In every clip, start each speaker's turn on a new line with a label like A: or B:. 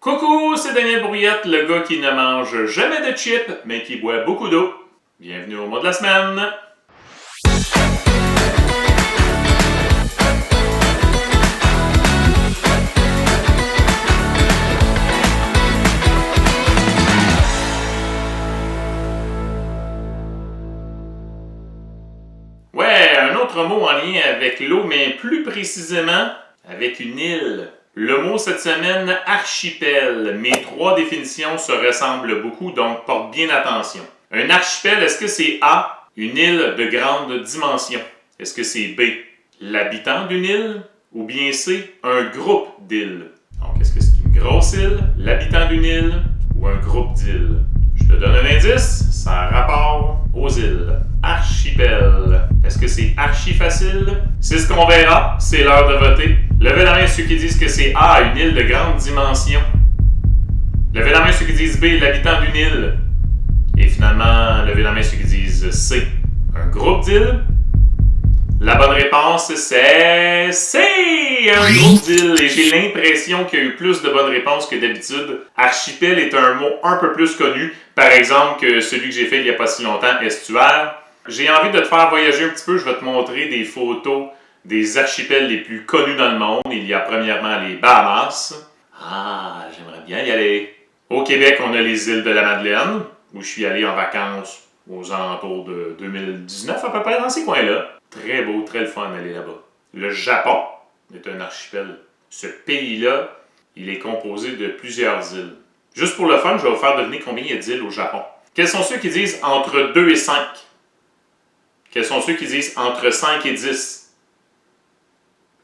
A: Coucou, c'est Daniel Brouillette, le gars qui ne mange jamais de chips, mais qui boit beaucoup d'eau. Bienvenue au mot de la semaine. Ouais, un autre mot en lien avec l'eau, mais plus précisément avec une île. Le mot cette semaine, archipel. Mes trois définitions se ressemblent beaucoup, donc porte bien attention. Un archipel, est-ce que c'est A, une île de grande dimension? Est-ce que c'est B, l'habitant d'une île? Ou bien C, un groupe d'îles? Donc, est-ce que c'est une grosse île, l'habitant d'une île ou un groupe d'îles? Je te donne un indice, ça a rapport aux îles. Archipel. Est-ce que c'est archi facile? C'est ce qu'on verra, c'est l'heure de voter. Levez la main ceux qui disent que c'est A, une île de grande dimension. Levez la main ceux qui disent B, l'habitant d'une île. Et finalement, levez la main ceux qui disent C, un groupe d'îles. La bonne réponse, c'est un groupe d'îles. Et j'ai l'impression qu'il y a eu plus de bonnes réponses que d'habitude. Archipel est un mot un peu plus connu. Par exemple, que celui que j'ai fait il n'y a pas si longtemps, estuaire. J'ai envie de te faire voyager un petit peu. Je vais te montrer des photos des archipels les plus connus dans le monde. Il y a premièrement les Bahamas. Ah, j'aimerais bien y aller. Au Québec, on a les îles de la Madeleine, où je suis allé en vacances aux alentours de 2019 à peu près, dans ces coins-là. Très beau, très le fun d'aller là-bas. Le Japon est un archipel. Ce pays-là, il est composé de plusieurs îles. Juste pour le fun, je vais vous faire deviner combien il y a d'îles au Japon. Quels sont ceux qui disent entre 2 et 5? Quels sont ceux qui disent entre 5 et 10?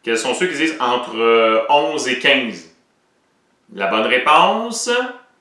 A: Quels sont ceux qui disent entre 11 et 15? La bonne réponse,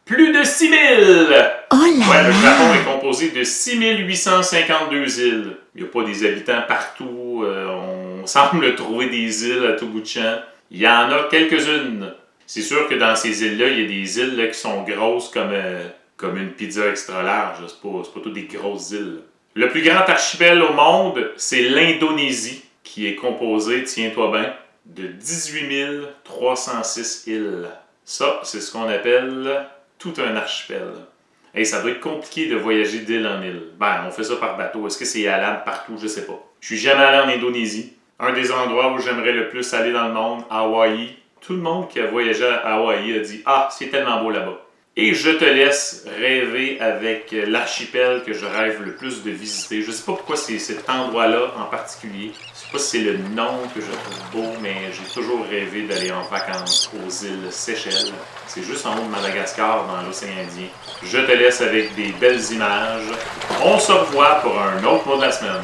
A: plus de 6000!
B: Oh là
A: Ouais, le
B: là!
A: Japon est composé de 6852 îles. Il n'y a pas des habitants partout. On semble trouver des îles à tout bout de champ. Il y en a quelques-unes. C'est sûr que dans ces îles-là, il y a des îles là, qui sont grosses comme une pizza extra large. C'est pas toutes des grosses îles. Le plus grand archipel au monde, c'est l'Indonésie, qui est composé, tiens-toi bien, de 18 306 îles. Ça, c'est ce qu'on appelle tout un archipel. Hey, ça doit être compliqué de voyager d'île en île. Ben, on fait ça par bateau. Est-ce que c'est allable partout? Je sais pas. Je suis jamais allé en Indonésie. Un des endroits où j'aimerais le plus aller dans le monde, Hawaï. Tout le monde qui a voyagé à Hawaï a dit « Ah, c'est tellement beau là-bas ». Et je te laisse rêver avec l'archipel que je rêve le plus de visiter. Je sais pas pourquoi c'est cet endroit-là en particulier. Je sais pas si c'est le nom que je trouve beau, mais j'ai toujours rêvé d'aller en vacances aux îles Seychelles. C'est juste en haut de Madagascar, dans l'océan Indien. Je te laisse avec des belles images. On se revoit pour un autre mot de la semaine.